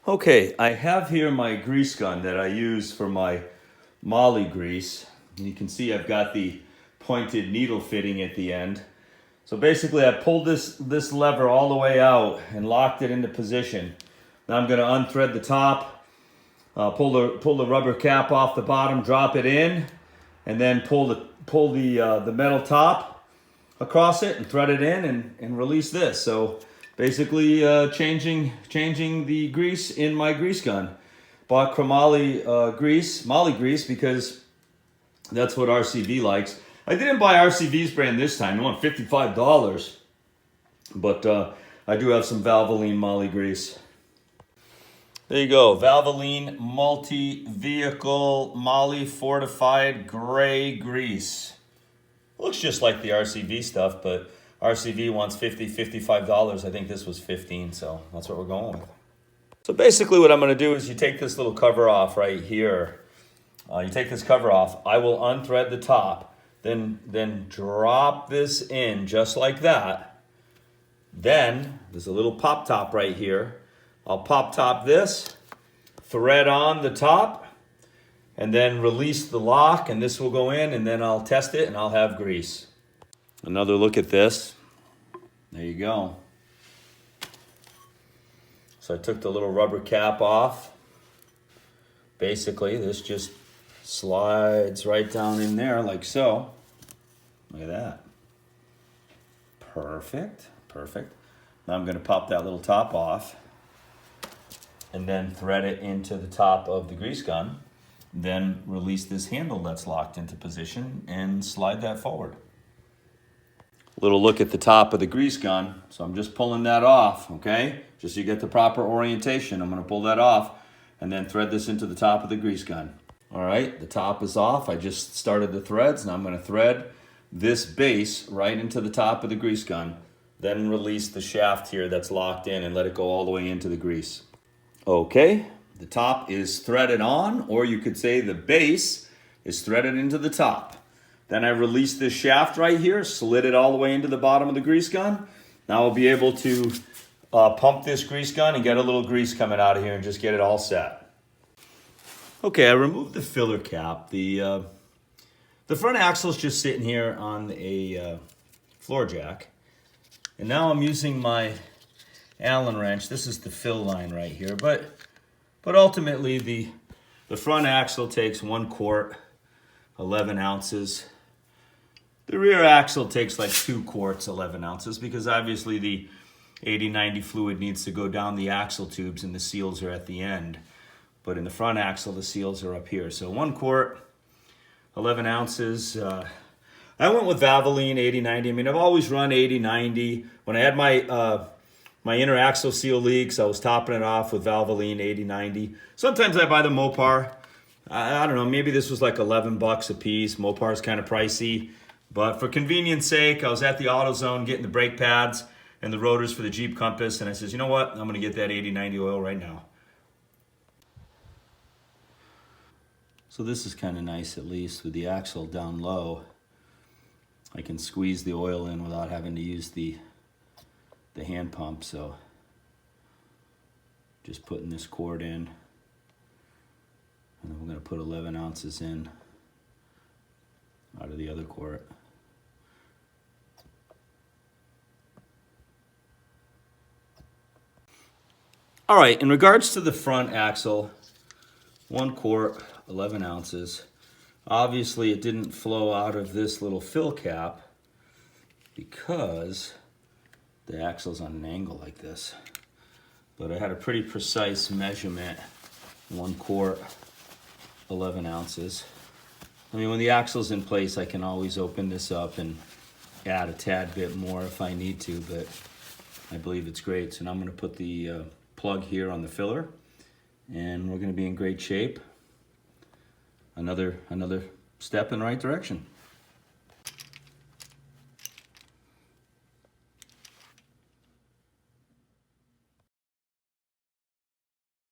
Okay, I have here my grease gun that I use for my Moly Grease. And you can see I've got the pointed needle fitting at the end. So basically I pulled this lever all the way out and locked it into position. Now I'm going to unthread the top, pull the rubber cap off the bottom, drop it in, and then pull the metal top across it and thread it in and release this. So basically changing the grease in my grease gun. Bought Moly Grease because that's what RCV likes. I didn't buy RCV's brand this time. I want $55, but I do have some Valvoline Moly Grease. There you go, Valvoline multi-vehicle Moly fortified gray grease. Looks just like the RCV stuff, but RCV wants $55. I think this was $15, so that's what we're going with. So basically what I'm going to do is you take this little cover off right here. You take this cover off. I will unthread the top, then drop this in just like that. Then there's a little pop top right here. I'll pop top this, thread on the top, and then release the lock, and this will go in, and then I'll test it and I'll have grease. Another look at this. There you go. So I took the little rubber cap off. Basically, this just slides right down in there like so. Look at that. Perfect, perfect. Now I'm going to pop that little top off and then thread it into the top of the grease gun. Then release this handle that's locked into position and slide that forward. Little look at the top of the grease gun. So I'm just pulling that off, okay? Just so you get the proper orientation. I'm going to pull that off and then thread this into the top of the grease gun. All right, the top is off. I just started the threads. Now I'm going to thread this base right into the top of the grease gun. Then release the shaft here that's locked in and let it go all the way into the grease. Okay, the top is threaded on, or you could say the base is threaded into the top. Then I release this shaft right here, slid it all the way into the bottom of the grease gun. Now I'll be able to pump this grease gun and get a little grease coming out of here and just get it all set. Okay, I removed the filler cap. The front axle is just sitting here on a floor jack. And now I'm using my Allen wrench. This is the fill line right here, but ultimately the front axle takes 1 quart, 11 ounces. The rear axle takes like 2 quarts, 11 ounces, because obviously the 80-90 fluid needs to go down the axle tubes and the seals are at the end. But in the front axle, the seals are up here. So 1 quart, 11 ounces. I went with Valvoline 80-90. I mean, I've always run 80-90. When I had my inner axle seal leaks, I was topping it off with Valvoline 80-90. Sometimes I buy the Mopar. I don't know, maybe this was like 11 bucks a piece. Mopar's kind of pricey. But for convenience sake, I was at the AutoZone getting the brake pads and the rotors for the Jeep Compass. And I says, you know what? I'm going to get that 80-90 oil right now. So this is kind of nice, at least with the axle down low. I can squeeze the oil in without having to use the hand pump. So just putting this quart in, and then we're going to put 11 ounces in out of the other quart. All right, in regards to the front axle, 1 quart, 11 ounces. Obviously it didn't flow out of this little fill cap because the axle's on an angle like this. But I had a pretty precise measurement, 1 quart, 11 ounces. I mean, when the axle's in place, I can always open this up and add a tad bit more if I need to, but I believe it's great. So now I'm going to put the plug here on the filler, and we're going to be in great shape. Another step in the right direction.